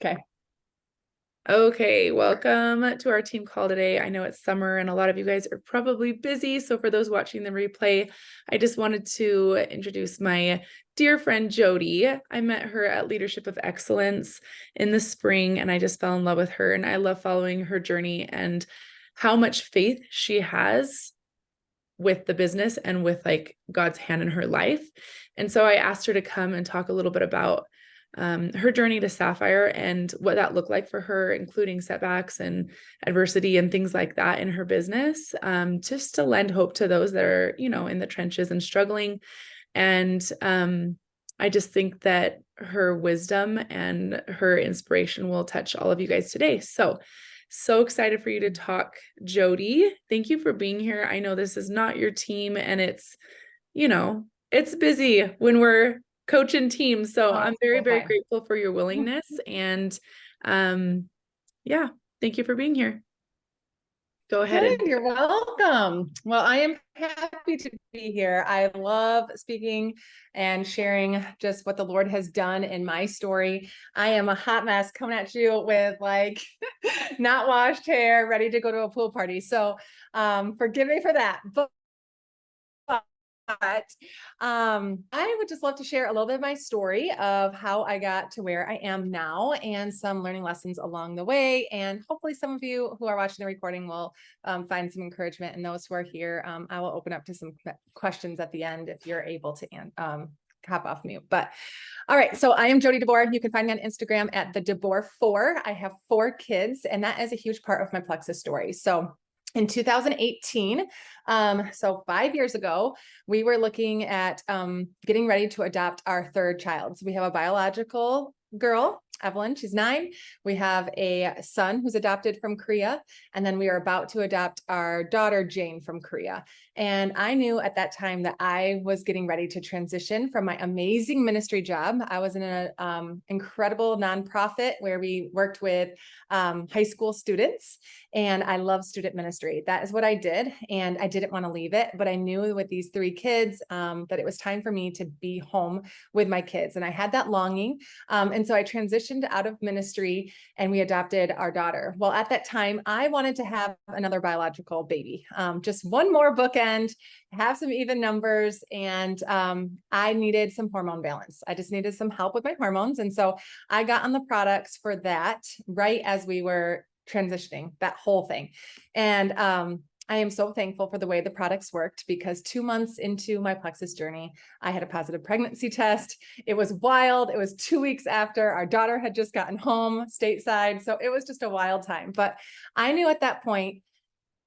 Okay. Okay, welcome to our team call today. I know it's summer and a lot of you guys are probably busy. So for those watching the replay, I just wanted to introduce my dear friend Jodie. I met her at Leadership of Excellence in the spring and I just fell in love with her, and I love following her journey and how much faith she has with the business and with like God's hand in her life. And so I asked her to come and talk a little bit about her journey to Sapphire and what that looked like for her, including setbacks and adversity and things like that in her business, just to lend hope to those that are, in the trenches and struggling. And I just think that her wisdom and her inspiration will touch all of you guys today. So excited for you to talk, Jodie. Thank you for being here. I know this is not your team and it's busy when we're coaching teams. So Oh, I'm very, very okay. grateful for your willingness. And um, yeah, thank you for being here. Go ahead Good. and You're welcome. Well, I am happy to be here. I love speaking and sharing just what the Lord has done in my story. I am a hot mess coming at you with like not washed hair, ready to go to a pool party. So forgive me for that. But I would just love to share a little bit of my story of how I got to where I am now and some learning lessons along the way. And hopefully some of you who are watching the recording will find some encouragement. And those who are here, I will open up to some questions at the end if you're able to hop off mute. But all right, so I am Jodie Deboer. You can find me on Instagram at the Deboer4. I have 4 kids, and that is a huge part of my Plexus story. So in 2018, so 5 years ago, we were looking at getting ready to adopt our 3rd child. So we have a biological girl, Evelyn, she's 9. We have a son who's adopted from Korea. And then we are about to adopt our daughter, Jane, from Korea. And I knew at that time that I was getting ready to transition from my amazing ministry job. I was in an incredible nonprofit where we worked with high school students, and I love student ministry. That is what I did, and I didn't want to leave it, but I knew with these 3 kids that it was time for me to be home with my kids, and I had that longing, and so I transitioned out of ministry, and we adopted our daughter. Well, at that time, I wanted to have another biological baby, just one more bookend, have some even numbers, and I needed some hormone balance. I just needed some help with my hormones, and so I got on the products for that right as we were transitioning, that whole thing. And I am so thankful for the way the products worked, because 2 months into my Plexus journey, I had a positive pregnancy test. It was wild. It was 2 weeks after our daughter had just gotten home stateside. So it was just a wild time. But I knew at that point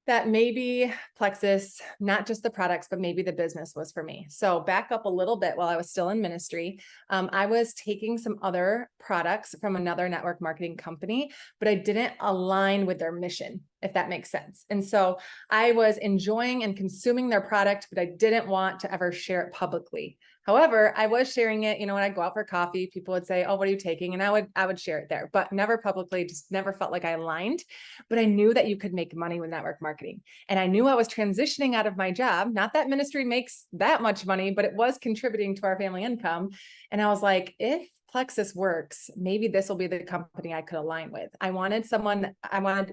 that maybe Plexus, not just the products, but maybe the business was for me. So back up a little bit while I was still in ministry, I was taking some other products from another network marketing company, but I didn't align with their mission, if that makes sense. And so I was enjoying and consuming their product, but I didn't want to ever share it publicly. However, I was sharing it, when I go out for coffee, people would say, "Oh, what are you taking?" And I would share it there, but never publicly, just never felt like I aligned. But I knew that you could make money with network marketing. And I knew I was transitioning out of my job. Not that ministry makes that much money, but it was contributing to our family income. And I was like, if Plexus works, maybe this will be the company I could align with. I wanted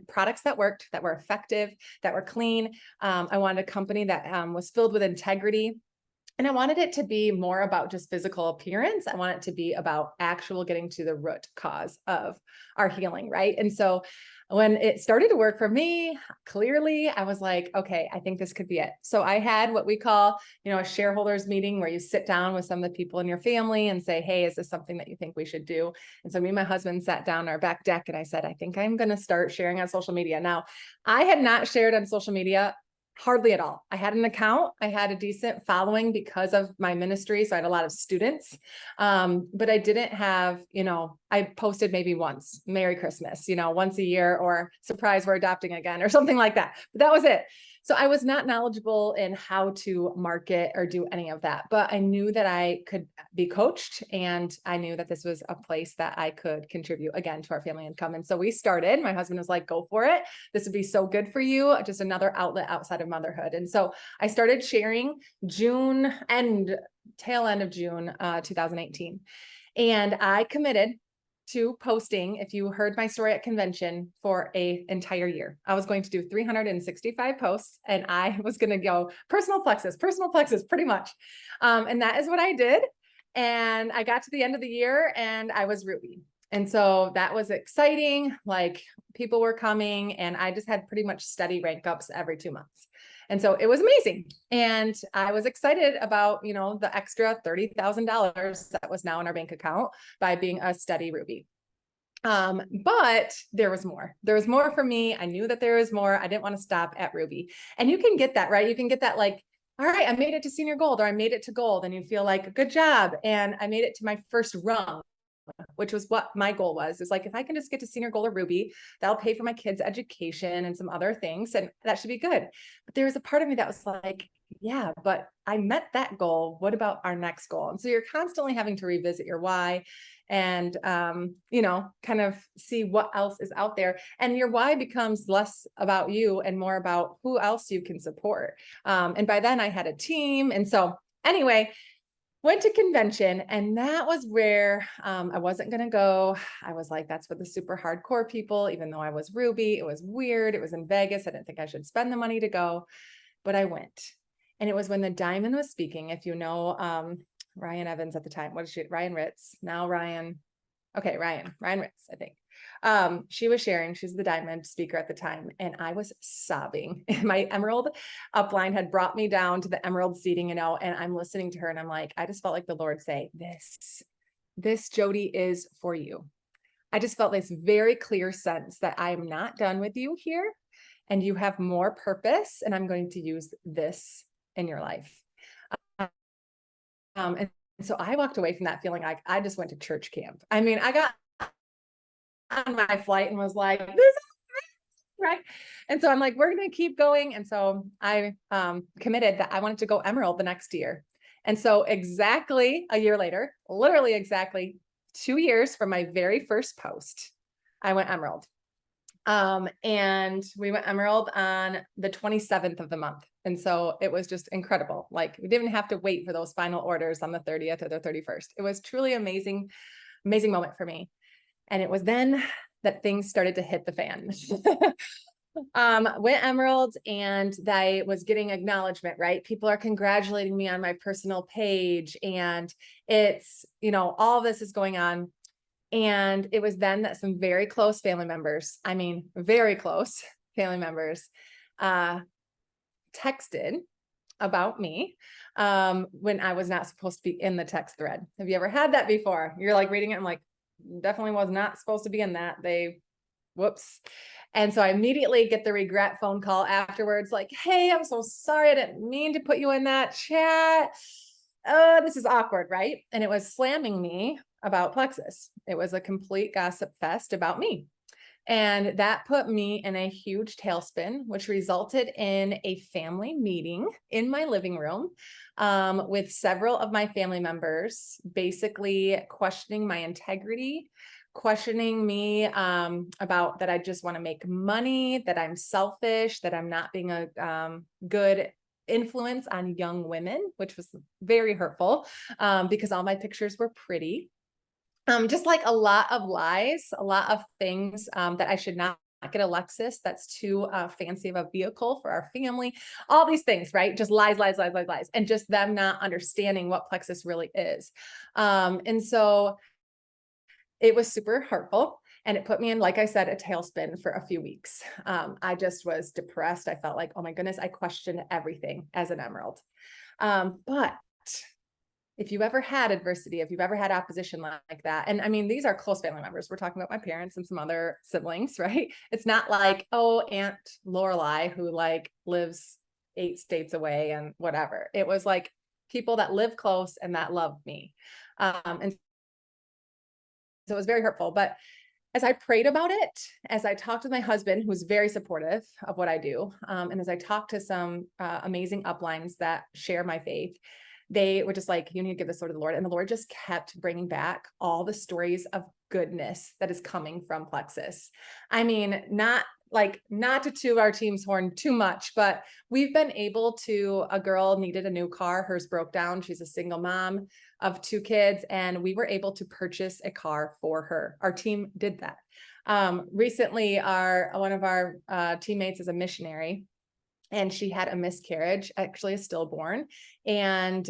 products that worked, that were effective, that were clean. I wanted a company that was filled with integrity. And I wanted it to be more about just physical appearance. I want it to be about actual getting to the root cause of our healing, right? And so when it started to work for me, clearly I was like, okay, I think this could be it. So I had what we call, a shareholders meeting, where you sit down with some of the people in your family and say, "Hey, is this something that you think we should do?" And so me and my husband sat down our back deck, and I said, "I think I'm going to start sharing on social media." Now, I had not shared on social media hardly at all. I had an account. I had a decent following because of my ministry. So I had a lot of students. But I didn't have, I posted maybe once, "Merry Christmas," once a year, or "Surprise, we're adopting again," or something like that. But that was it. So I was not knowledgeable in how to market or do any of that, but I knew that I could be coached, and I knew that this was a place that I could contribute again to our family income. And so we started. My husband was like, "Go for it. This would be so good for you. Just another outlet outside of motherhood." And so I started sharing tail end of June, 2018. And I committed to posting, if you heard my story at convention, for an entire year. I was going to do 365 posts, and I was going to go personal plexus, pretty much. And that is what I did. And I got to the end of the year and I was Ruby. And so that was exciting. Like, people were coming, and I just had pretty much steady rank ups every 2 months. And so it was amazing. And I was excited about, the extra $30,000 that was now in our bank account by being a steady Ruby. But there was more. There was more for me. I knew that there was more. I didn't want to stop at Ruby. And you can get that, right? You can get that, like, all right, I made it to senior gold, or I made it to gold, and you feel like, good job. And I made it to my first rung, which was what my goal was. It's like, if I can just get to senior gold or Ruby, that'll pay for my kids' education and some other things, and that should be good. But there was a part of me that was like, yeah, but I met that goal. What about our next goal? And so you're constantly having to revisit your why and, kind of see what else is out there. And your why becomes less about you and more about who else you can support. And by then I had a team. And so anyway, went to convention, and that was where I wasn't going to go. I was like, that's for the super hardcore people, even though I was Ruby. It was weird. It was in Vegas. I didn't think I should spend the money to go, but I went. And it was when the Diamond was speaking. If you know Ryan Evans at the time, what is she? Ryan Ritz. Now Ryan. Okay, Ryan Ritz, I think. She was sharing, she's the Diamond speaker at the time, and I was sobbing. My Emerald upline had brought me down to the Emerald seating, and I'm listening to her, and I'm like, I just felt like the Lord say, this Jodie is for you. I just felt this very clear sense that I am not done with you here, and you have more purpose, and I'm going to use this in your life. And so I walked away from that feeling like I just went to church camp. I mean, I got on my flight and was like, this is right. And so I'm like, we're going to keep going. And so I committed that I wanted to go Emerald the next year. And so exactly a year later, literally exactly 2 years from my very first post, I went Emerald. And we went Emerald on the 27th of the month. And so it was just incredible. Like, we didn't have to wait for those final orders on the 30th or the 31st. It was truly amazing, amazing moment for me. And it was then that things started to hit the fan. Went Emerald, and I was getting acknowledgement, right? People are congratulating me on my personal page, and it's, all this is going on. And it was then that some very close family members, I mean, very close family members, texted about me when I was not supposed to be in the text thread. Have you ever had that before? You're like reading it, I'm like, definitely was not supposed to be in that. Whoops. And so I immediately get the regret phone call afterwards, like, hey, I'm so sorry. I didn't mean to put you in that chat. This is awkward, right? And it was slamming me about Plexus. It was a complete gossip fest about me. And that put me in a huge tailspin, which resulted in a family meeting in my living room with several of my family members, basically questioning my integrity, questioning me about that I just want to make money, that I'm selfish, that I'm not being a good influence on young women, which was very hurtful because all my pictures were pretty. Just like a lot of lies, a lot of things that I should not get a Lexus that's too fancy of a vehicle for our family, all these things, right? Just lies, and just them not understanding what Plexus really is. And so it was super hurtful, and it put me in, like I said, a tailspin for a few weeks. I just was depressed. I felt like, oh my goodness, I questioned everything as an Emerald. But if you've ever had adversity, if you've ever had opposition like that, and I mean, these are close family members. We're talking about my parents and some other siblings, right? It's not like, oh, Aunt Lorelai, who like lives 8 states away and whatever. It was like people that live close and that love me. And so it was very hurtful. But as I prayed about it, as I talked with my husband, who's very supportive of what I do, and as I talked to some amazing uplines that share my faith, they were just like, you need to give this over to the Lord. And the Lord just kept bringing back all the stories of goodness that is coming from Plexus. I mean, not like not to toot our team's horn too much, but we've been able to, a girl needed a new car. Hers broke down. She's a single mom of 2 kids, and we were able to purchase a car for her. Our team did that. Recently, one of our teammates is a missionary, and she had a miscarriage, actually a stillborn, and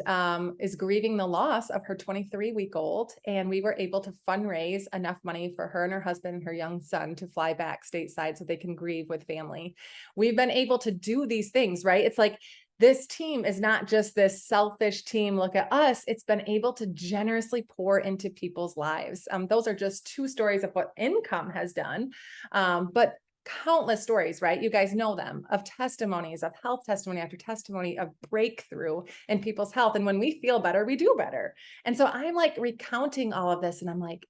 is grieving the loss of her 23-week-old. And we were able to fundraise enough money for her and her husband and her young son to fly back stateside so they can grieve with family. We've been able to do these things, right? It's like this team is not just this selfish team. Look at us. It's been able to generously pour into people's lives. Those are just 2 stories of what income has done. But countless stories, right? You guys know them, of testimonies, of health testimony after testimony, of breakthrough in people's health. And when we feel better, we do better. And so I'm like recounting all of this, and I'm like,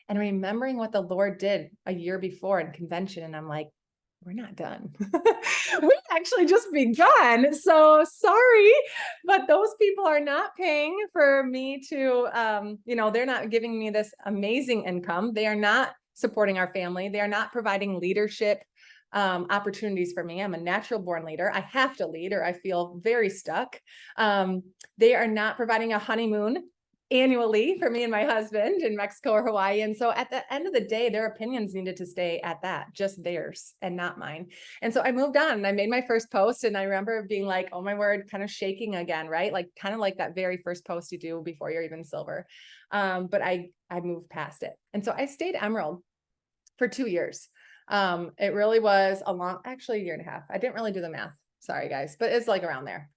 and remembering what the Lord did a year before in convention. And I'm like, we're not done. We actually just begun. So sorry, but those people are not paying for me to, they're not giving me this amazing income. They are not supporting our family. They are not providing leadership opportunities for me. I'm a natural born leader. I have to lead or I feel very stuck. They are not providing a honeymoon annually for me and my husband in Mexico or Hawaii. And so at the end of the day, their opinions needed to stay at that, just theirs and not mine. And so I moved on and I made my first post, and I remember being like, oh my word, kind of shaking again, right? Like kind of like that very first post you do before you're even silver. But I moved past it. And so I stayed Emerald for 2 years. It really was actually a year and a half. I didn't really do the math. Sorry guys, but it's like around there.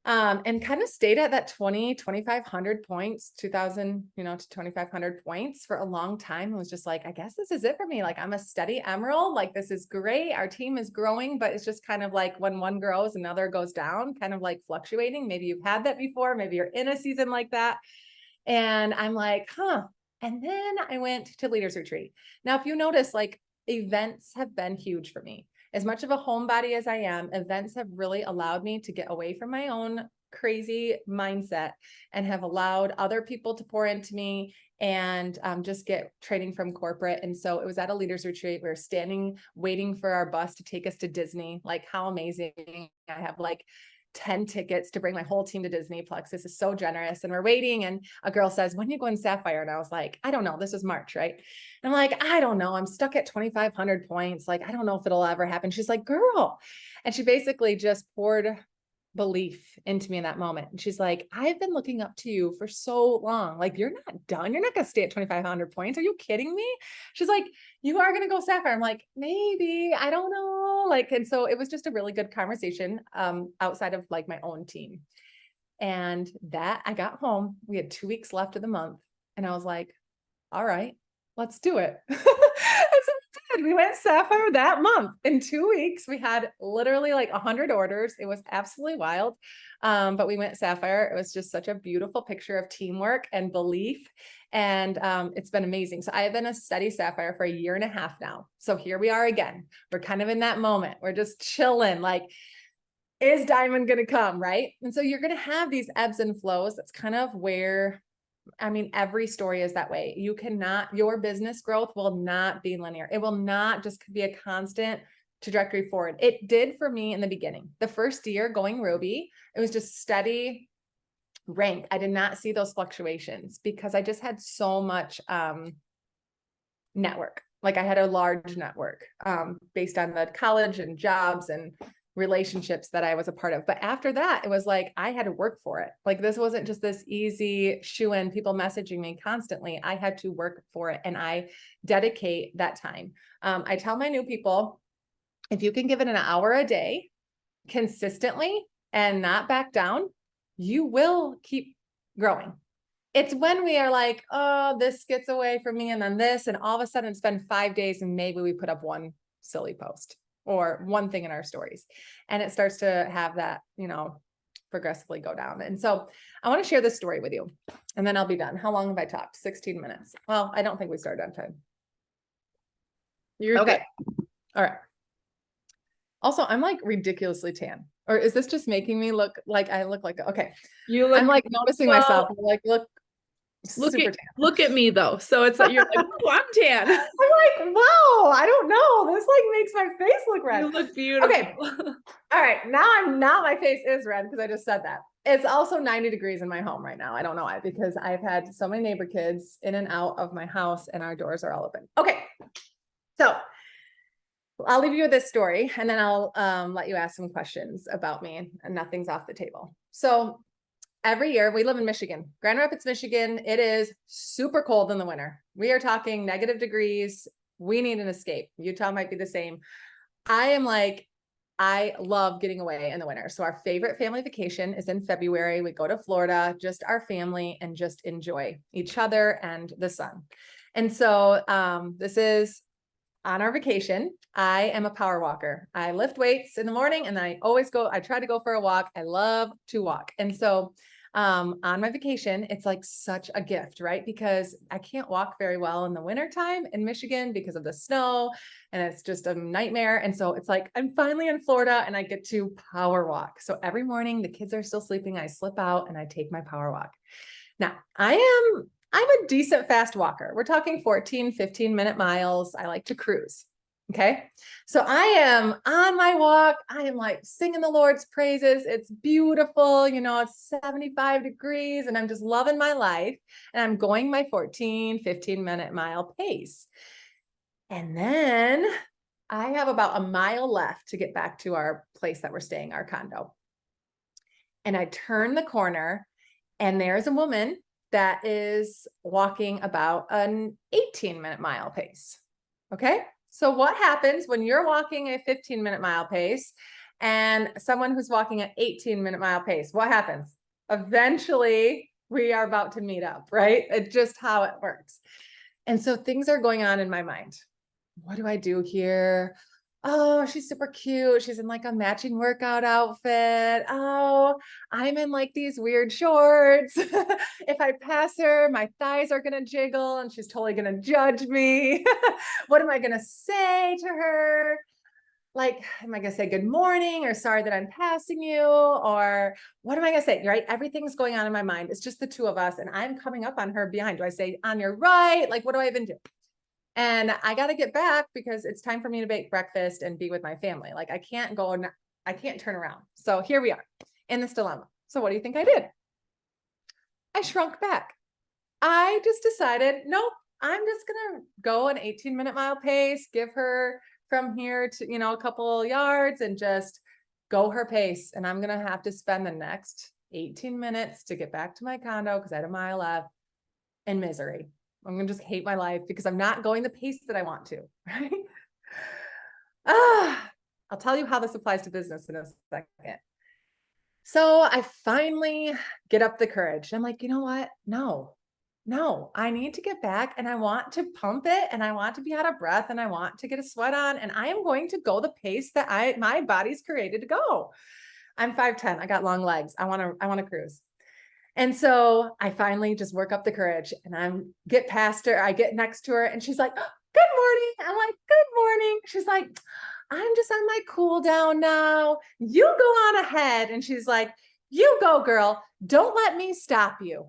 And kind of stayed at that 2,500 points, 2000, to 2,500 points for a long time. It was just like, I guess this is it for me. Like I'm a steady Emerald. Like this is great. Our team is growing, but it's just kind of like when one grows, another goes down, kind of like fluctuating. Maybe you've had that before. Maybe you're in a season like that. And I'm like, huh. And then I went to Leaders Retreat. Now, if you notice, like events have been huge for me. As much of a homebody as I am, events have really allowed me to get away from my own crazy mindset and have allowed other people to pour into me and just get training from corporate. And so it was at a leaders retreat. We were standing, waiting for our bus to take us to Disney. Like how amazing. I have like 10 tickets to bring my whole team to Disney. Plexus is so generous. And we're waiting. And a girl says, when are you going Sapphire? And I was like, I don't know. This was March, right? And I'm like, I don't know. I'm stuck at 2,500 points. Like, I don't know if it'll ever happen. She's like, girl. And she basically just poured belief into me in that moment. And she's like, I've been looking up to you for so long. Like, you're not done. You're not going to stay at 2,500 points. Are you kidding me? She's like, you are going to go Sapphire. I'm like, maybe, I don't know. Like, and so it was just a really good conversation outside of like my own team. And that I got home, we had 2 weeks left of the month. And I was like, all right, let's do it. And so we went Sapphire that month. In 2 weeks, we had literally like 100 orders. It was absolutely wild. But we went Sapphire. It was just such a beautiful picture of teamwork and belief. And it's been amazing. So I have been a steady Sapphire for a year and a half now. So here we are again. We're kind of in that moment. We're just chilling. Like, is Diamond going to come? Right. And so you're going to have these ebbs and flows. That's kind of where, I mean, every story is that way. Your business growth will not be linear. It will not just be a constant trajectory forward. It did for me in the beginning. The first year going Ruby, it was just steady rank. I did not see those fluctuations because I just had so much network. Like I had a large network based on the college and jobs and relationships that I was a part of. But after that, it was like, I had to work for it. Like this wasn't just this easy shoo-in, people messaging me constantly. I had to work for it. And I dedicate that time. I tell my new people, if you can give it an hour a day consistently and not back down, you will keep growing. It's when we are like, oh, this gets away from me. And then this, and all of a sudden it's been 5 days and maybe we put up one silly post or one thing in our stories. And it starts to have that, progressively go down. And so I want to share this story with you and then I'll be done. How long have I talked? 16 minutes. Well, I don't think we started on time. You're okay. Good. All right. Also, I'm like ridiculously tan. Or is this just making me look like I look like, okay. You look, I'm like noticing myself. Like, look, super tan. Look at me though. So it's like, you're like, oh, I'm tan. I'm like, wow, I don't know. This like makes my face look red. You look beautiful. Okay. All right. Now my face is red because I just said that. It's also 90 degrees in my home right now. I don't know why, because I've had so many neighbor kids in and out of my house and our doors are all open. Okay. So I'll leave you with this story and then I'll let you ask some questions about me, and nothing's off the table. So every year we live in Michigan, Grand Rapids, Michigan. It is super cold in the winter. We are talking negative degrees. We need an escape. Utah might be the same. I love getting away in the winter. So our favorite family vacation is in February. We go to Florida, just our family, and just enjoy each other and the sun. And so this is on our vacation. I am a power walker. I lift weights in the morning and I try to go for a walk. I love to walk. And so on my vacation, it's like such a gift, right? Because I can't walk very well in the wintertime in Michigan because of the snow and it's just a nightmare. And so it's like, I'm finally in Florida and I get to power walk. So every morning the kids are still sleeping. I slip out and I take my power walk. Now I'm a decent fast walker. We're talking 14, 15-minute miles. I like to cruise. Okay. So I am on my walk. I am like singing the Lord's praises. It's beautiful. It's 75 degrees and I'm just loving my life. And I'm going my 14, 15-minute mile pace. And then I have about a mile left to get back to our place that we're staying, our condo. And I turn the corner and there's a woman that is walking about an 18-minute mile pace. Okay. So what happens when you're walking a 15-minute mile pace and someone who's walking an 18-minute mile pace? What happens? Eventually we are about to meet up, right? It's just how it works. And so things are going on in my mind. What do I do here? Oh, she's super cute. She's in like a matching workout outfit. Oh, I'm in like these weird shorts. If I pass her, my thighs are going to jiggle and she's totally going to judge me. What am I going to say to her? Like, am I going to say good morning or sorry that I'm passing you? Or what am I going to say? Right? Everything's going on in my mind. It's just the two of us and I'm coming up on her behind. Do I say on your right? Like, what do I even do? And I got to get back because it's time for me to bake breakfast and be with my family. Like I can't turn around. So here we are in this dilemma. So what do you think I did? I shrunk back. I just decided, nope, I'm just going to go an 18-minute mile pace, give her from here to, a couple yards and just go her pace. And I'm going to have to spend the next 18 minutes to get back to my condo because I had a mile left in misery. I'm going to just hate my life because I'm not going the pace that I want to, right? I'll tell you how this applies to business in a second. So I finally get up the courage. I'm like, you know what? No, I need to get back and I want to pump it and I want to be out of breath and I want to get a sweat on and I am going to go the pace that my body's created to go. I'm 5'10". I got long legs. I want to cruise. And so I finally just work up the courage and I get past her. I get next to her and she's like, good morning. I'm like, good morning. She's like, I'm just on my cool down now. You go on ahead. And she's like, you go, girl. Don't let me stop you.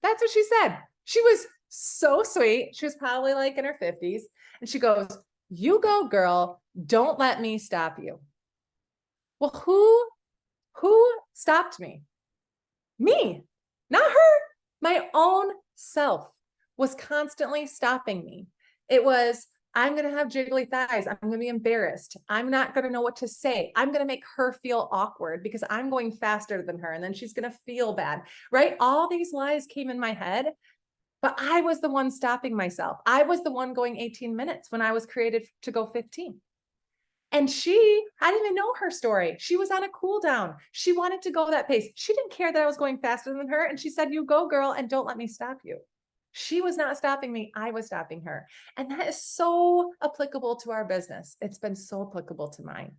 That's what she said. She was so sweet. She was probably like in her 50s. And she goes, you go, girl. Don't let me stop you. Well, who stopped me? Me, not her. My own self was constantly stopping me. It was, I'm going to have jiggly thighs. I'm going to be embarrassed. I'm not going to know what to say. I'm going to make her feel awkward because I'm going faster than her. And then she's going to feel bad, right? All these lies came in my head, but I was the one stopping myself. I was the one going 18 minutes when I was created to go 15. And I didn't even know her story. She was on a cool down. She wanted to go that pace. She didn't care that I was going faster than her. And she said, you go, girl, and don't let me stop you. She was not stopping me. I was stopping her. And that is so applicable to our business. It's been so applicable to mine.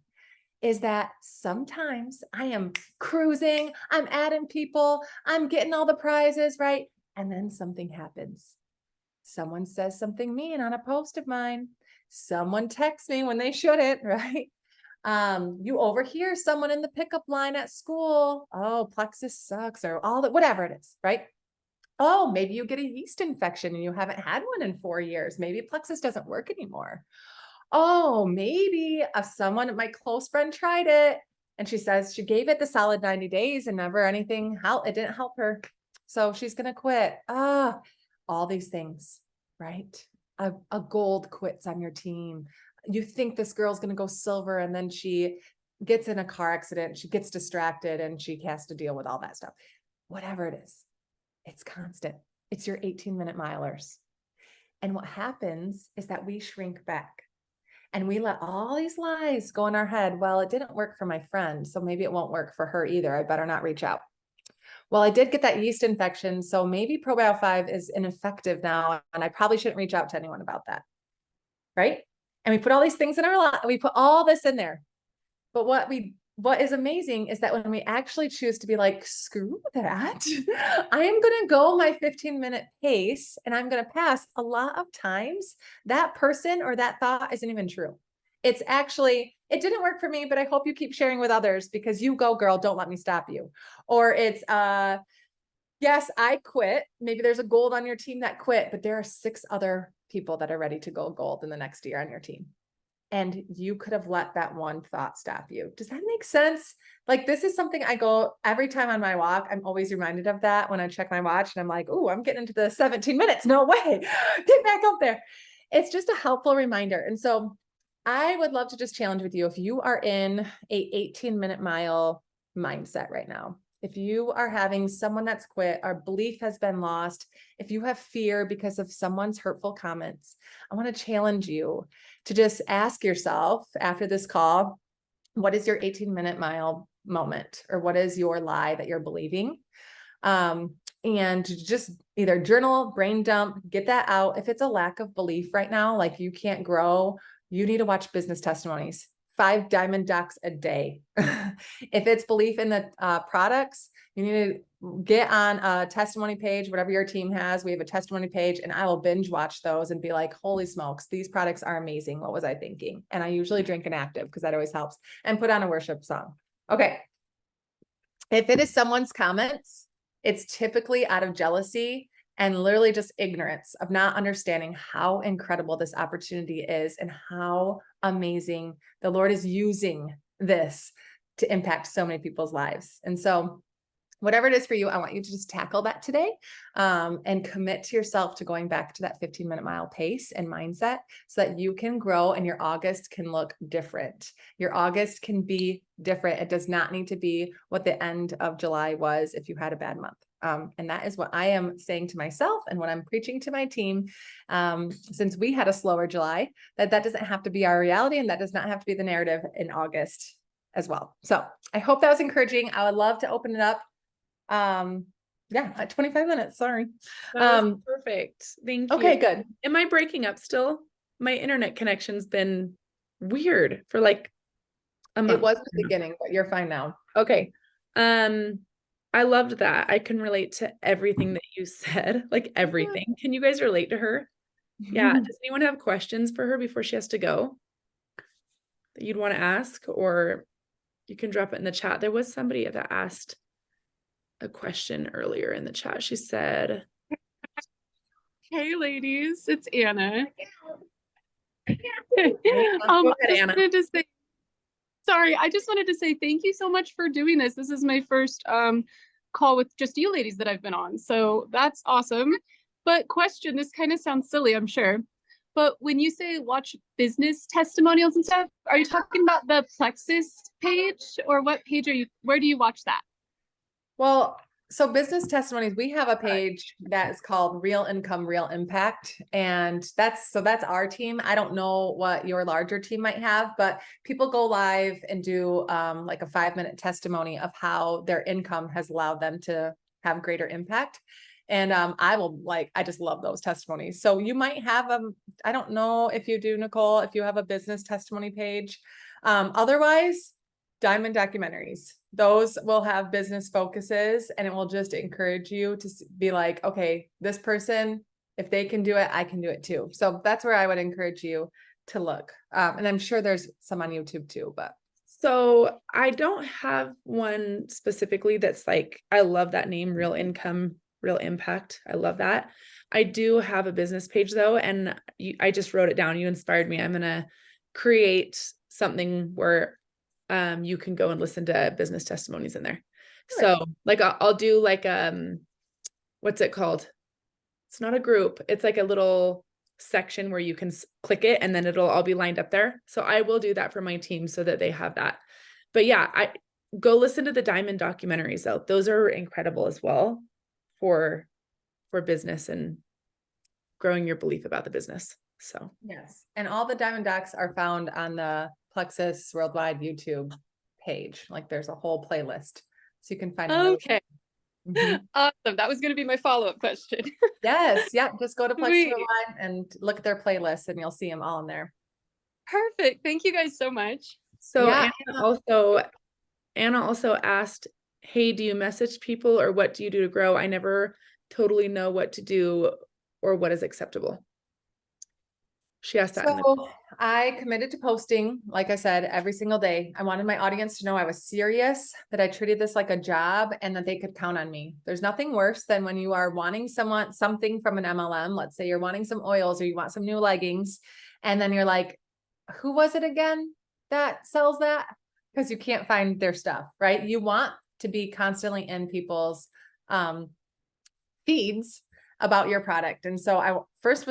Is that sometimes I am cruising, I'm adding people, I'm getting all the prizes, right? And then something happens. Someone says something mean on a post of mine. Someone texts me when they shouldn't, right? You overhear someone in the pickup line at school. Oh, Plexus sucks or all that, whatever it is, right? Oh, maybe you get a yeast infection and you haven't had one in 4 years. Maybe Plexus doesn't work anymore. Oh, maybe someone, my close friend tried it and she says she gave it the solid 90 days and never anything helped. It didn't help her. So she's going to quit. All these things, right? A gold quits on your team. You think this girl's going to go silver and then she gets in a car accident. She gets distracted and she has to deal with all that stuff. Whatever it is, it's constant. It's your 18-minute milers. And what happens is that we shrink back. And we let all these lies go in our head. Well, it didn't work for my friend, so maybe it won't work for her either. I better not reach out. Well, I did get that yeast infection, so maybe Probio 5 is ineffective now, and I probably shouldn't reach out to anyone about that. Right? And we put all these things in our life. We put all this in there. But what is amazing is that when we actually choose to be like, screw that, I am going to go my 15-minute pace and I'm going to pass, a lot of times that person or that thought isn't even true. It's actually, it didn't work for me, but I hope you keep sharing with others because you go, girl, don't let me stop you. Or it's, yes, I quit. Maybe there's a gold on your team that quit, but there are 6 other people that are ready to go gold in the next year on your team. And you could have let that one thought stop you. Does that make sense? Like, this is something I go every time on my walk. I'm always reminded of that when I check my watch and I'm like, oh, I'm getting into the 17 minutes. No way. Get back up there. It's just a helpful reminder. And so I would love to just challenge with you. If you are in a 18-minute mile mindset right now, if you are having someone that's quit, our belief has been lost, if you have fear because of someone's hurtful comments, I want to challenge you to just ask yourself after this call, what is your 18-minute mile moment? Or what is your lie that you're believing? And just either journal, brain dump, get that out. If it's a lack of belief right now, like you can't grow, you need to watch business testimonies. 5 diamond ducks a day. If it's belief in the products, you need to get on a testimony page, whatever your team has. We have a testimony page and I will binge watch those and be like, holy smokes, these products are amazing. What was I thinking? And I usually drink an active because that always helps, and put on a worship song. Okay. If it is someone's comments, it's typically out of jealousy and literally just ignorance of not understanding how incredible this opportunity is and how amazing the Lord is using this to impact so many people's lives. And so whatever it is for you, I want you to just tackle that today, and commit to yourself to going back to that 15-minute mile pace and mindset so that you can grow and your August can look different. Your August can be different. It does not need to be what the end of July was if you had a bad month. And that is what I am saying to myself and what I'm preaching to my team. Since we had a slower July, that doesn't have to be our reality and that does not have to be the narrative in August as well. So I hope that was encouraging. I would love to open it up. At 25 minutes. Sorry. That was perfect. Thank you. Okay, good. Am I breaking up still? My internet connection's been weird for like a month. It was the beginning, but you're fine now. Okay. I loved that. I can relate to everything that you said, like everything. Can you guys relate to her? Yeah. Does anyone have questions for her before she has to go that you'd want to ask, or you can drop it in the chat? There was somebody that asked a question earlier in the chat. She said, hey ladies, it's Anna. Go ahead, Anna. I just wanted to say thank you so much for doing this. This is my first call with just you ladies that I've been on, so that's awesome. But question, this kind of sounds silly, I'm sure, but when you say watch business testimonials and stuff, are you talking about the Plexus page, or what page where do you watch that? Well, so business testimonies, we have a page that is called Real Income, Real Impact. And that's our team. I don't know what your larger team might have, but people go live and do like a 5-minute testimony of how their income has allowed them to have greater impact. And I just love those testimonies. So you might have I don't know if you do, Nicole, if you have a business testimony page. Otherwise, Diamond documentaries, those will have business focuses, and it will just encourage you to be like, okay, this person, if they can do it, I can do it too. So that's where I would encourage you to look. And I'm sure there's some on YouTube too, but. So I don't have one specifically that's like, I love that name, Real Income, real impact. I love that. I do have a business page though, and I just wrote it down. You inspired me. I'm going to create something where you can go and listen to business testimonies in there. Good. So like I'll do like what's it called? It's not a group. It's like a little section where you can click it and then it'll all be lined up there. So I will do that for my team so that they have that. But yeah, I go listen to the Diamond documentaries though. Those are incredible as well for business and growing your belief about the business. So Yes. And all the Diamond Docs are found on the Plexus Worldwide YouTube page. Like there's a whole playlist. So you can find them. Okay. Mhm. Awesome. That was going to be my follow-up question. Yes. Yeah. Just go to Plexus Sweet. Worldwide and look at their playlist and you'll see them all in there. Perfect. Thank you guys so much. So Yeah. Anna also asked, hey, do you message people or what do you do to grow? I never totally know what to do or what is acceptable. She asked that. So I committed to posting, like I said, every single day. I wanted my audience to know I was serious, that I treated this like a job and that they could count on me. There's nothing worse than when you are wanting something from an MLM. Let's say you're wanting some oils or you want some new leggings. And then you're like, who was it again that sells that? Because you can't find their stuff, right? You want to be constantly in people's feeds about your product. And so I first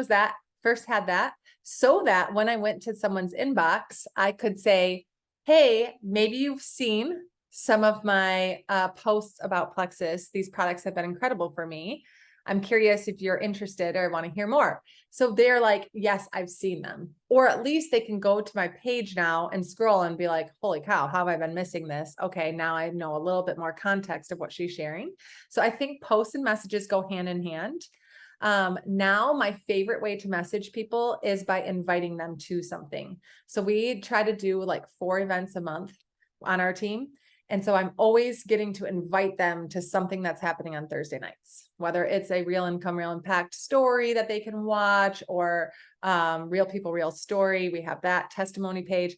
had that, so that when I went to someone's inbox, I could say, hey, maybe you've seen some of my posts about Plexus. These products have been incredible for me. I'm curious if you're interested or want to hear more. So they're like, yes, I've seen them. Or at least they can go to my page now and scroll and be like, holy cow, how have I been missing this? Okay, now I know a little bit more context of what she's sharing. So I think posts and messages go hand in hand. Now my favorite way to message people is by inviting them to something. So we try to do like 4 events a month on our team. And so I'm always getting to invite them to something that's happening on Thursday nights, whether it's a real income, real impact story that they can watch or real people, real story. We have that testimony page.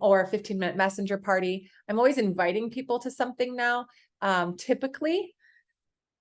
Or a 15-minute messenger party. I'm always inviting people to something now, typically.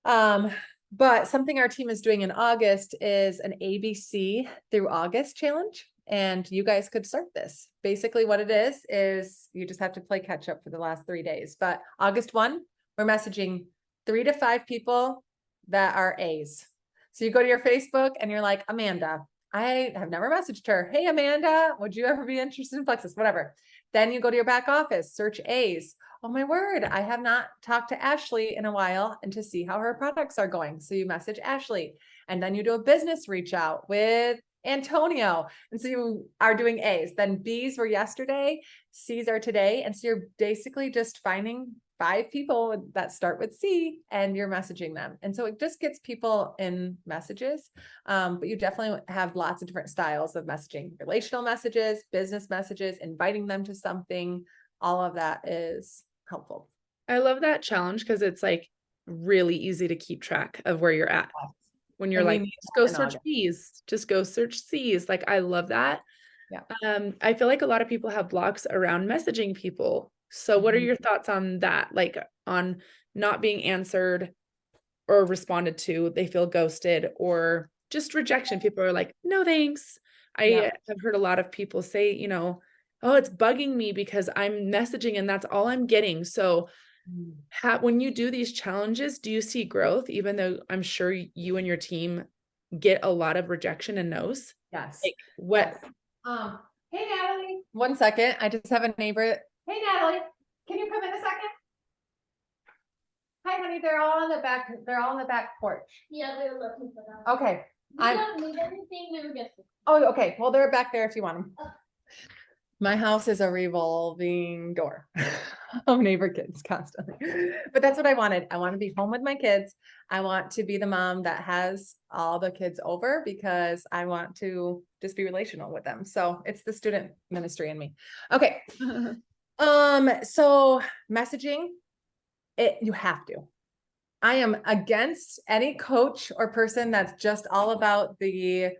But something our team is doing in August is an ABC through August challenge. And you guys could start this. Basically what it is you just have to play catch up for the last 3 days. But August 1, we're messaging 3 to 5 people that are A's. So you go to your Facebook and you're like, Amanda, I have never messaged her. Hey, Amanda, would you ever be interested in Plexus? Whatever. Then you go to your back office, search A's. Oh my word, I have not talked to Ashley in a while and to see how her products are going. So you message Ashley and then you do a business reach out with Antonio. And so you are doing A's. Then B's were yesterday, C's are today. And so you're basically just finding 5 people that start with C and you're messaging them. And so it just gets people in messages. But you definitely have lots of different styles of messaging, relational messages, business messages, inviting them to something. All of that is helpful. I love that challenge because it's like really easy to keep track of where you're at. When you're like, just go search B's, just go search C's. Like, I love that. Yeah. I feel like a lot of people have blocks around messaging people. So what are your thoughts on that? Like on not being answered or responded to, they feel ghosted or just rejection. People are like, no, thanks. I have heard a lot of people say, oh, it's bugging me because I'm messaging and that's all I'm getting. So when you do these challenges, do you see growth, even though I'm sure you and your team get a lot of rejection and no's? Yes. Like what? Yes. Hey, Natalie. 1 second. I just have a neighbor. Hey, Natalie, can you come in a second? Hi, honey. They're all on the back. They're all on the back porch. Yeah, they're looking for them. Okay. We don't need anything. They were just. Oh, okay. Well, they're back there if you want them. My house is a revolving door of neighbor kids constantly. But that's what I wanted. I want to be home with my kids. I want to be the mom that has all the kids over because I want to just be relational with them. So it's the student ministry in me. Okay. So messaging, you have to. I am against any coach or person that's just all about the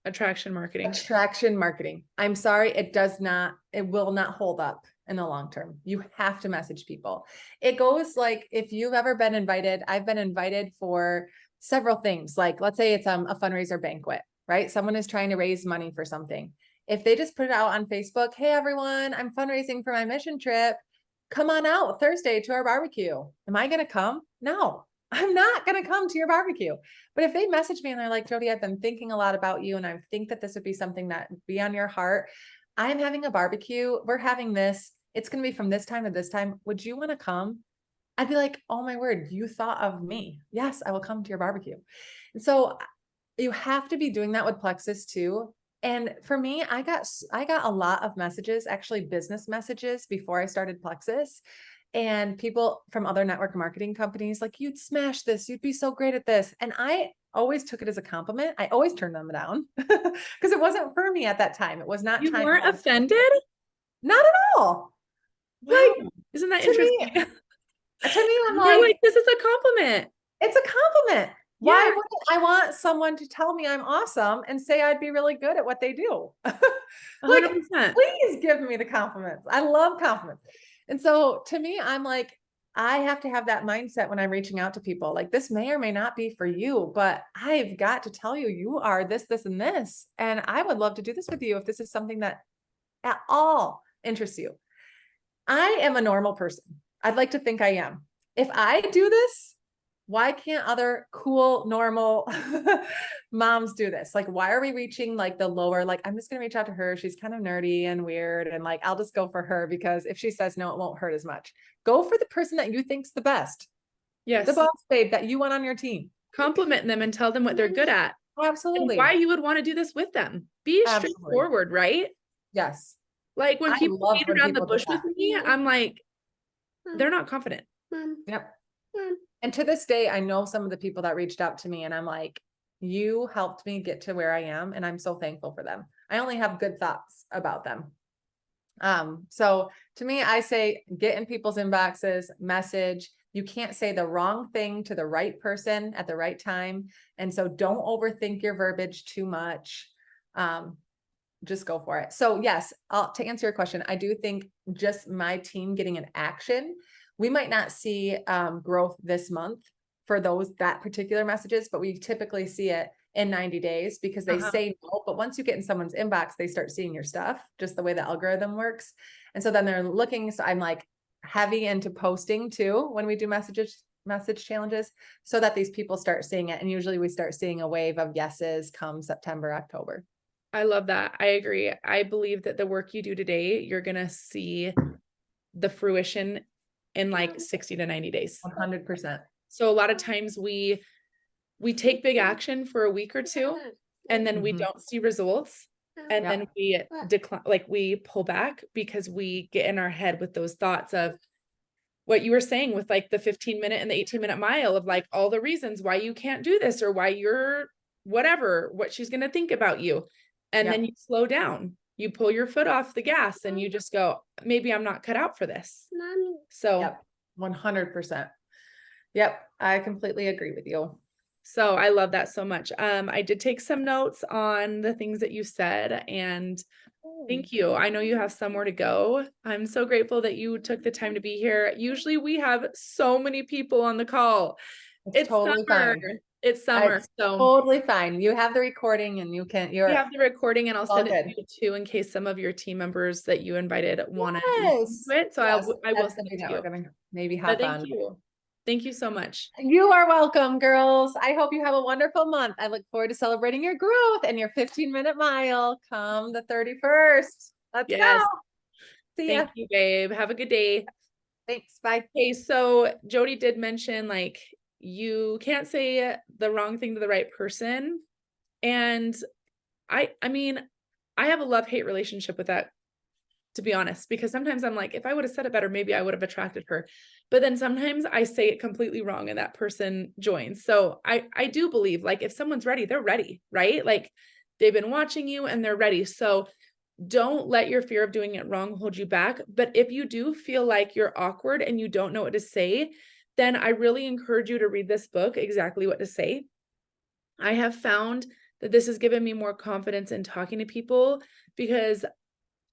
Attraction marketing. I'm sorry, it will not hold up. in the long term. You have to message people. It goes like, if you've ever been invited, I've been invited for several things. Like, let's say it's a fundraiser banquet, right? Someone is trying to raise money for something. If they just put it out on Facebook, hey, everyone, I'm fundraising for my mission trip. Come on out Thursday to our barbecue. Am I going to come? No, I'm not going to come to your barbecue. But if they message me and they're like, Jodie, I've been thinking a lot about you and I think that this would be something that would be on your heart. I'm having a barbecue. We're having this. It's going to be from this time to this time. Would you want to come? I'd be like, oh my word, you thought of me. Yes, I will come to your barbecue. And so you have to be doing that with Plexus too. And for me, I got a lot of messages, actually business messages before I started Plexus, and people from other network marketing companies like, you'd smash this, you'd be so great at this. And I always took it as a compliment. I always turned them down because it wasn't for me at that time. It was not You time. weren't offended? Not at all. Wow. Like, Isn't that to me, interesting? I'm You're like, like, this is a compliment. it's a compliment. Why Yeah. wouldn't I want someone to tell me I'm awesome and say I'd be really good at what they do? Like, 100%. please give me the compliments. I love compliments. And so to me, I'm like, I have to have that mindset when I'm reaching out to people. Like, this may or may not be for you, but I've got to tell you, you are this, this, and this. And I would love to do this with you if this is something that at all interests you. I am a normal person. I'd like to think I am. If I do this, why can't other cool, normal moms do this? Like, why are we reaching like the lower, like, I'm just going to reach out to her. She's kind of nerdy and weird. And like, I'll just go for her because if she says no, it won't hurt as much. Go for the person that you think's the best. Yes. The boss babe that you want on your team. Compliment them and tell them what they're good at. Absolutely. And why you would want to do this with them. Be Absolutely. straightforward, right? Yes. Like when I people love beat when around the people do bush with that. me, I'm like, they're not confident. Yep. And to this day, I know some of the people that reached out to me and I'm like, you helped me get to where I am. And I'm so thankful for them. I only have good thoughts about them. So to me, I say, get in people's inboxes, message. You can't say the wrong thing to the right person at the right time. And so don't overthink your verbiage too much. Just go for it. So yes, to answer your question, I do think just my team getting an action, we might not see growth this month for that particular messages, but we typically see it in 90 days because they say no, but once you get in someone's inbox, they start seeing your stuff, just the way the algorithm works. And so then they're looking, so I'm like heavy into posting too, when we do message challenges, so that these people start seeing it. And usually we start seeing a wave of yeses come September, October. I love that. I agree. I believe that the work you do today, you're going to see the fruition in like 60 to 90 days. 100%. So a lot of times we take big action for a week or two and then we don't see results. And then we decline, like we pull back because we get in our head with those thoughts of what you were saying with like the 15-minute and the 18-minute mile of like all the reasons why you can't do this or why you're whatever, what she's going to think about you. And then you slow down, you pull your foot off the gas and you just go, maybe I'm not cut out for this. So 100%. Yep. I completely agree with you. So I love that so much. I did take some notes on the things that you said and thank you. I know you have somewhere to go. I'm so grateful that you took the time to be here. Usually we have so many people on the call. It's totally summer. fine. It's summer. It's so totally fine. You have the recording and you have the recording and I'll send it good. to you too in case some of your team members that you invited want to Yes. listen to it. So Yes. I will That's send it something to that you. we're gonna maybe But hop thank on. you. Thank you so much. You are welcome, girls. I hope you have a wonderful month. I look forward to celebrating your growth and your 15-minute mile come the 31st. Let's Yes. go. See ya. Thank you, babe. Have a good day. Thanks. Bye. Okay, so Jodie did mention like you can't say the wrong thing to the right person. And I mean, I have a love-hate relationship with that, to be honest, because sometimes I'm like, if I would have said it better, maybe I would have attracted her. But then sometimes I say it completely wrong and that person joins. So I do believe like if someone's ready, they're ready, right? Like they've been watching you and they're ready. So don't let your fear of doing it wrong hold you back. But if you do feel like you're awkward and you don't know what to say, then I really encourage you to read this book, Exactly What to Say. I have found that this has given me more confidence in talking to people because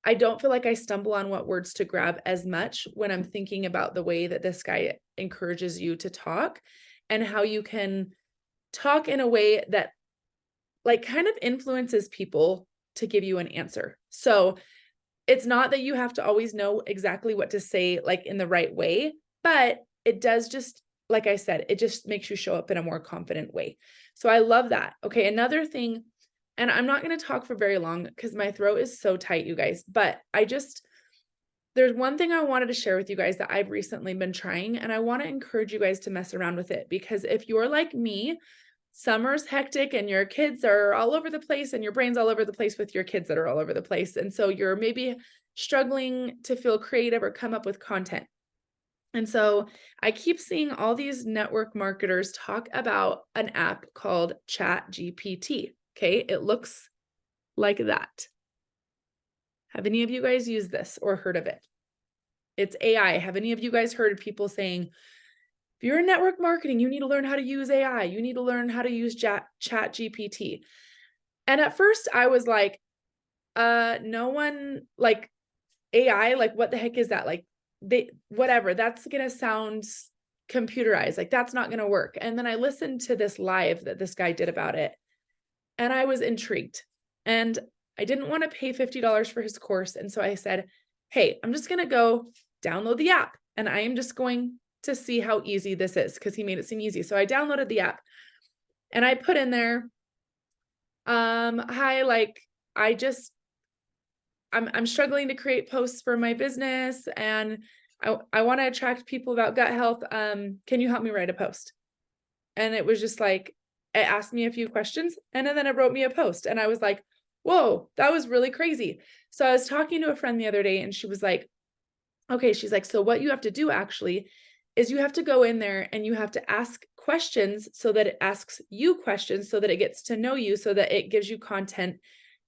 I don't feel like I stumble on what words to grab as much when I'm thinking about the way that this guy encourages you to talk and how you can talk in a way that like kind of influences people to give you an answer. So it's not that you have to always know exactly what to say, like in the right way, but it does just, like I said, it just makes you show up in a more confident way. So I love that. Okay. Another thing, and I'm not going to talk for very long because my throat is so tight, you guys, but there's one thing I wanted to share with you guys that I've recently been trying, and I want to encourage you guys to mess around with it, because if you're like me, summer's hectic and your kids are all over the place and your brain's all over the place with your kids that are all over the place. And so you're maybe struggling to feel creative or come up with content. And so I keep seeing all these network marketers talk about an app called Chat GPT. Okay. It looks like that. Have any of you guys used this or heard of it? It's AI. Have any of you guys heard people saying, if you're in network marketing, you need to learn how to use AI. You need to learn how to use Chat GPT. And at first I was like, no one, like AI, like what the heck is that? Like whatever, that's going to sound computerized. Like that's not going to work. And then I listened to this live that this guy did about it, and I was intrigued, and I didn't want to pay $50 for his course. And so I said, hey, I'm just going to go download the app, and I am just going to see how easy this is, because he made it seem easy. So I downloaded the app and I put in there, hi, like I'm struggling to create posts for my business, and I want to attract people about gut health. Can you help me write a post? And it was just like, it asked me a few questions and then it wrote me a post, and I was like, whoa, that was really crazy. So I was talking to a friend the other day, and she was like, okay, she's like, so what you have to do actually is you have to go in there and you have to ask questions so that it asks you questions, so that it gets to know you, so that it gives you content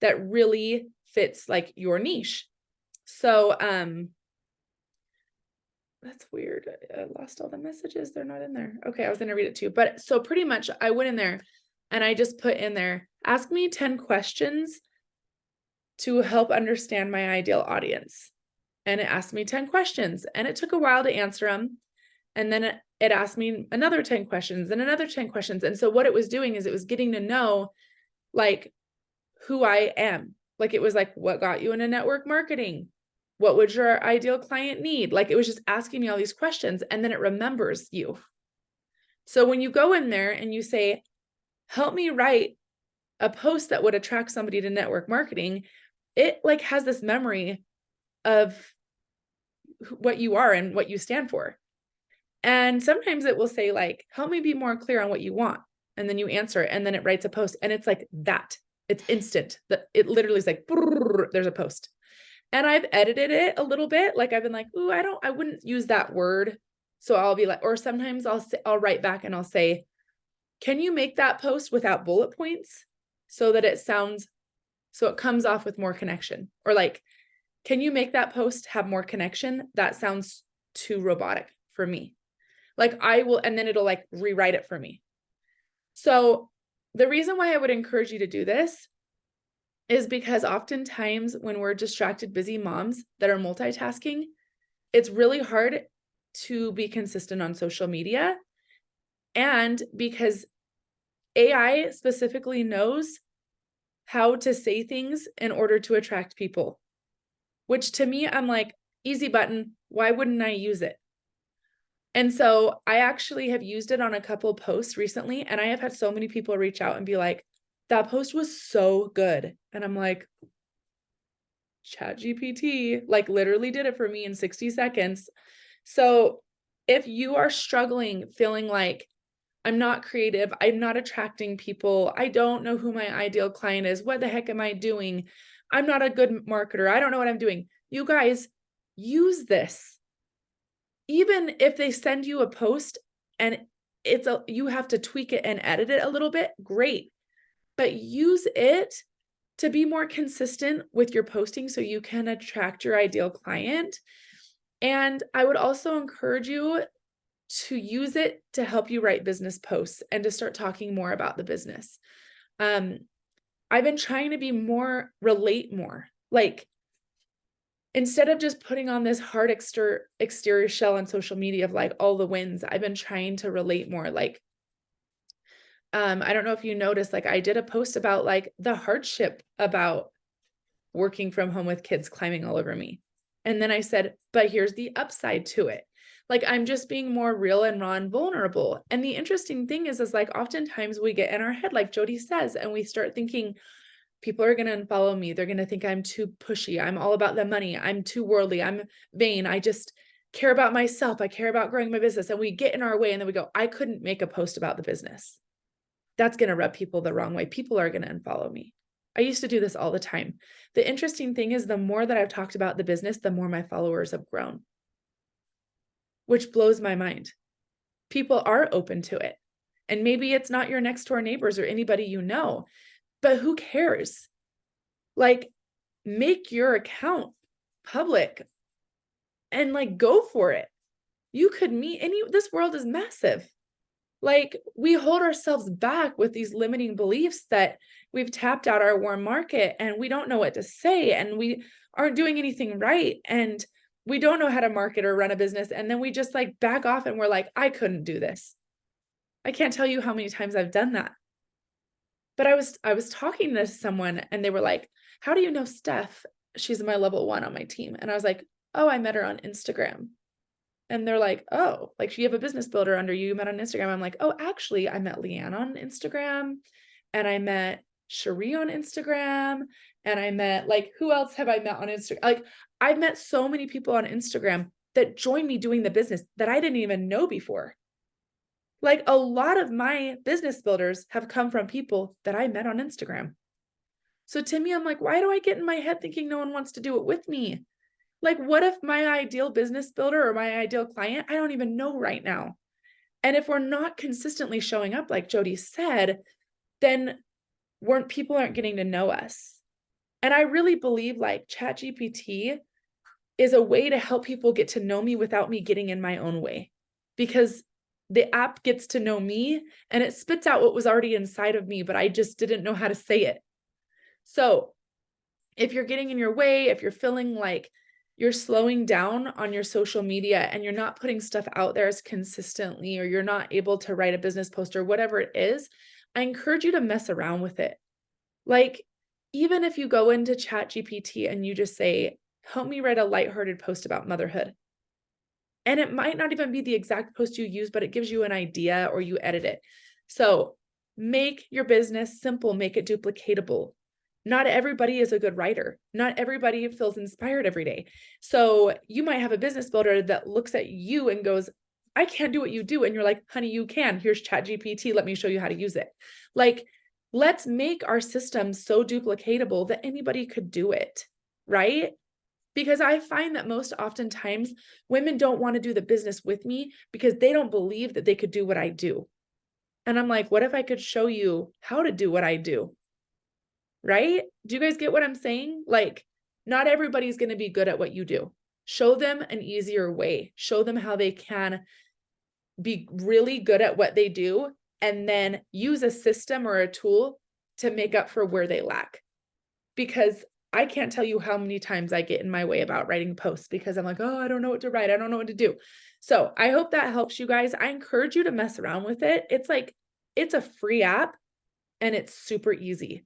that really fits like your niche. So, that's weird. I lost all the messages. They're not in there. Okay. I was going to read it too, but so pretty much I went in there and I just put in there, ask me 10 questions to help understand my ideal audience. And it asked me 10 questions, and it took a while to answer them. And then it asked me another 10 questions and another 10 questions. And so what it was doing is it was getting to know like who I am. Like it was like, what got you into network marketing? What would your ideal client need? Like it was just asking me all these questions, and then it remembers you. So when you go in there and you say, help me write a post that would attract somebody to network marketing, it like has this memory of what you are and what you stand for. And sometimes it will say like, help me be more clear on what you want. And then you answer it, and then it writes a post, and it's like that. It's instant. It literally is like, there's a post. And I've edited it a little bit. Like I've been like, ooh, I wouldn't use that word. So I'll be like, or sometimes I'll write back and I'll say, can you make that post without bullet points so that it comes off with more connection? Or like, can you make that post have more connection? That sounds too robotic for me. Like I will, and then it'll like rewrite it for me. So the reason why I would encourage you to do this is because oftentimes when we're distracted, busy moms that are multitasking, it's really hard to be consistent on social media. And because AI specifically knows how to say things in order to attract people, which to me, I'm like, easy button. Why wouldn't I use it? And so I actually have used it on a couple of posts recently, and I have had so many people reach out and be like, that post was so good. And I'm like, Chat GPT, like literally did it for me in 60 seconds. So if you are struggling, feeling like I'm not creative, I'm not attracting people, I don't know who my ideal client is, what the heck am I doing? I'm not a good marketer, I don't know what I'm doing. You guys, use this. Even if they send you a post and you have to tweak it and edit it a little bit, great. But use it to be more consistent with your posting so you can attract your ideal client. And I would also encourage you to use it to help you write business posts and to start talking more about the business. I've been trying to relate more. Like instead of just putting on this hard exterior shell on social media of like all the wins, I've been trying to relate more. Like, I don't know if you noticed, like I did a post about like the hardship about working from home with kids climbing all over me. And then I said, but here's the upside to it. Like, I'm just being more real and raw and vulnerable. And the interesting thing is like, oftentimes we get in our head, like Jodie says, and we start thinking, people are going to unfollow me. They're going to think I'm too pushy. I'm all about the money. I'm too worldly. I'm vain. I just care about myself. I care about growing my business. And we get in our way and then we go, I couldn't make a post about the business. That's going to rub people the wrong way. People are going to unfollow me. I used to do this all the time. The interesting thing is the more that I've talked about the business, the more my followers have grown, which blows my mind. People are open to it. And maybe it's not your next door neighbors or anybody you know, but who cares? Like, make your account public and like go for it. You could meet this world is massive. Like, we hold ourselves back with these limiting beliefs that we've tapped out our warm market and we don't know what to say and we aren't doing anything right and we don't know how to market or run a business. And then we just like back off and we're like, I couldn't do this. I can't tell you how many times I've done that. But I was talking to someone and they were like, how do you know Steph? She's my level 1 on my team. And I was like, oh, I met her on Instagram. And they're like, oh, like you have a business builder under you met on Instagram. I'm like, oh, actually, I met Leanne on Instagram and I met Cherie on Instagram. And I met like, who else have I met on Instagram? Like, I've met so many people on Instagram that joined me doing the business that I didn't even know before. Like, a lot of my business builders have come from people that I met on Instagram. So to me, I'm like, why do I get in my head thinking no one wants to do it with me? Like, what if my ideal business builder or my ideal client, I don't even know right now. And if we're not consistently showing up, like Jodie said, then people aren't getting to know us. And I really believe like ChatGPT is a way to help people get to know me without me getting in my own way, because the app gets to know me and it spits out what was already inside of me, but I just didn't know how to say it. So if you're getting in your way, if you're feeling like you're slowing down on your social media and you're not putting stuff out there as consistently, or you're not able to write a business post or whatever it is, I encourage you to mess around with it. Like, even if you go into ChatGPT and you just say, help me write a lighthearted post about motherhood. And it might not even be the exact post you use, but it gives you an idea or you edit it. So make your business simple, make it duplicatable. Not everybody is a good writer. Not everybody feels inspired every day. So you might have a business builder that looks at you and goes, I can't do what you do. And you're like, honey, you can. Here's ChatGPT. Let me show you how to use it. Like, let's make our system so duplicatable that anybody could do it, right? Because I find that most oftentimes women don't want to do the business with me because they don't believe that they could do what I do. And I'm like, what if I could show you how to do what I do? Right? Do you guys get what I'm saying? Like, not everybody's going to be good at what you do. Show them an easier way. Show them how they can be really good at what they do, and then use a system or a tool to make up for where they lack. Because I can't tell you how many times I get in my way about writing posts because I'm like, oh, I don't know what to write. I don't know what to do. So I hope that helps you guys. I encourage you to mess around with it. It's a free app and it's super easy.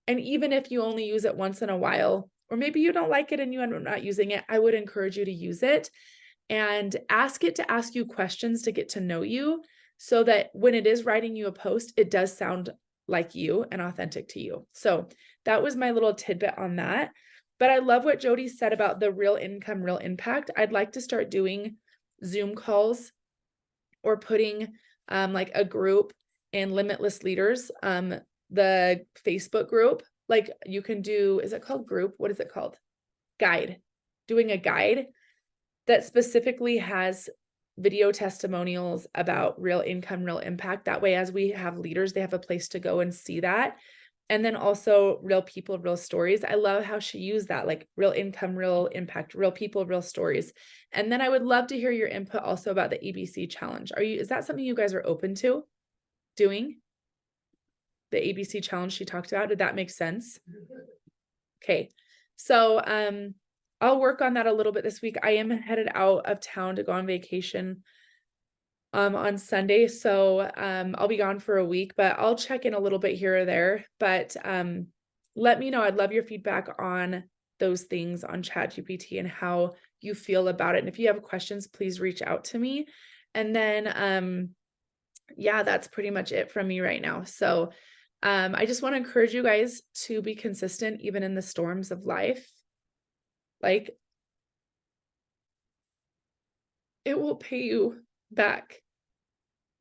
And even if you only use it once in a while, or maybe you don't like it and you end up not using it, I would encourage you to use it and ask it to ask you questions to get to know you, so that when it is writing you a post, it does sound like you and authentic to you. So that was my little tidbit on that. But I love what Jodie said about the real income, real impact. I'd like to start doing Zoom calls or putting like a group in Limitless Leaders, the Facebook group. Like, you can do, is it called group? What is it called? Guide. Doing a guide that specifically has video testimonials about real income, real impact. That way, as we have leaders, they have a place to go and see that. And then also real people, real stories. I love how she used that, like real income, real impact, real people, real stories. And then I would love to hear your input also about the ABC challenge. Is that something you guys are open to doing? The ABC challenge she talked about, did that make sense? Okay. So, I'll work on that a little bit this week. I am headed out of town to go on vacation on Sunday. So I'll be gone for a week, but I'll check in a little bit here or there. But let me know. I'd love your feedback on those things on ChatGPT and how you feel about it. And if you have questions, please reach out to me. And then yeah, that's pretty much it from me right now. So I just want to encourage you guys to be consistent even in the storms of life. Like, it will pay you back.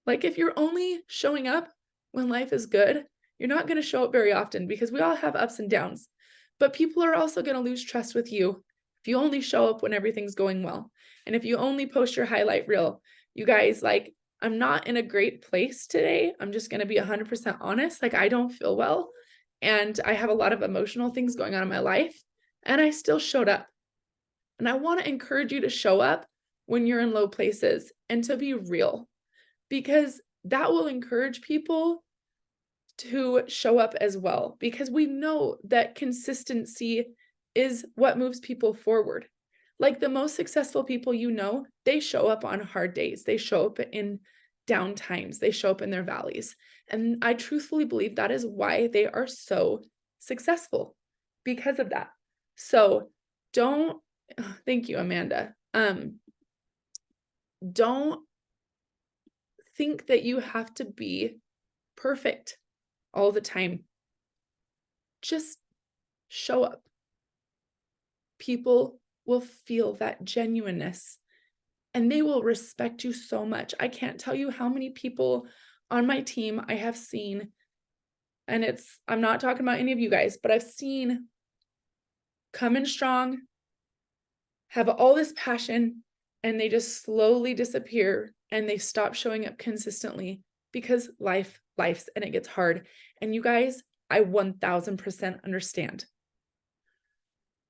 Like, if you're only showing up when life is good, you're not going to show up very often, because we all have ups and downs. But people are also going to lose trust with you if you only show up when everything's going well. And if you only post your highlight reel. You guys, like, I'm not in a great place today. I'm just going to be 100% honest. Like, I don't feel well, and I have a lot of emotional things going on in my life, and I still showed up. And I want to encourage you to show up when you're in low places and to be real, because that will encourage people to show up as well, because we know that consistency is what moves people forward. Like, the most successful people, you know, they show up on hard days. They show up in down times. They show up in their valleys. And I truthfully believe that is why they are so successful, because of that. So thank you, Amanda. Don't think that you have to be perfect all the time. Just show up. People will feel that genuineness, and they will respect you so much. I can't tell you how many people on my team I have seen, and I'm not talking about any of you guys, but I've seen come in strong, have all this passion, and they just slowly disappear, and they stop showing up consistently because life's, and it gets hard. And you guys, I 1000% understand.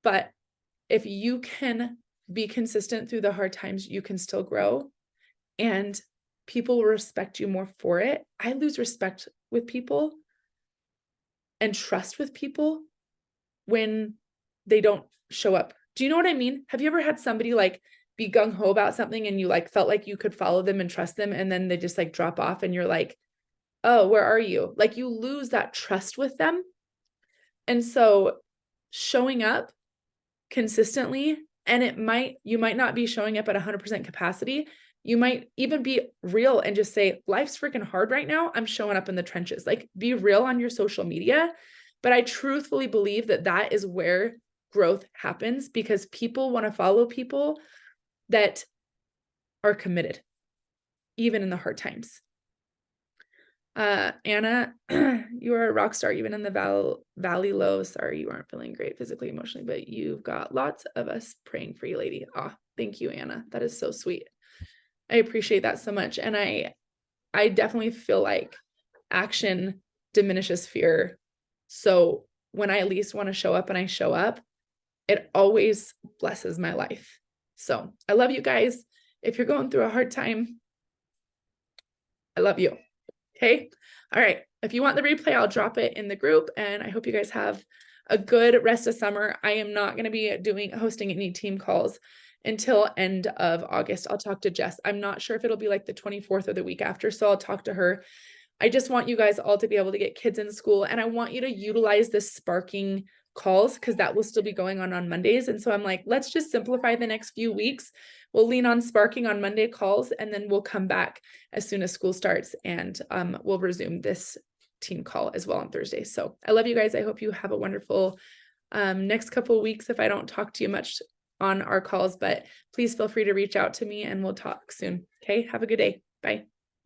But if you can be consistent through the hard times, you can still grow, and people will respect you more for it. I lose respect with people and trust with people when they don't show up. Do you know what I mean? Have you ever had somebody like be gung-ho about something, and you like felt like you could follow them and trust them, and then they just like drop off, and you're like, oh, where are you? Like, you lose that trust with them. And so showing up consistently, and you might not be showing up at 100% capacity. You might even be real and just say, life's freaking hard right now. I'm showing up in the trenches. Like, be real on your social media. But I truthfully believe that that is where growth happens, because people want to follow people that are committed, even in the hard times. Anna, you are a rock star, even in the valley low. Sorry, you aren't feeling great physically, emotionally, but you've got lots of us praying for you, lady. Thank you, Anna. That is so sweet. I appreciate that so much. And I definitely feel like action diminishes fear. So when I at least want to show up and I show up, it always blesses my life. So I love you guys. If you're going through a hard time, I love you. Okay. All right. If you want the replay, I'll drop it in the group, and I hope you guys have a good rest of summer. I am not going to be hosting any team calls until end of August. I'll talk to Jess. I'm not sure if it'll be like the 24th or the week after, so I'll talk to her. I just want you guys all to be able to get kids in school, and I want you to utilize this sparking calls, because that will still be going on Mondays. And so I'm like, let's just simplify the next few weeks. We'll lean on sparking on Monday calls, and then we'll come back as soon as school starts, and we'll resume this team call as well on Thursday. So I love you guys. I hope you have a wonderful next couple of weeks if I don't talk to you much on our calls, but please feel free to reach out to me, and we'll talk soon. Okay. Have a good day. Bye.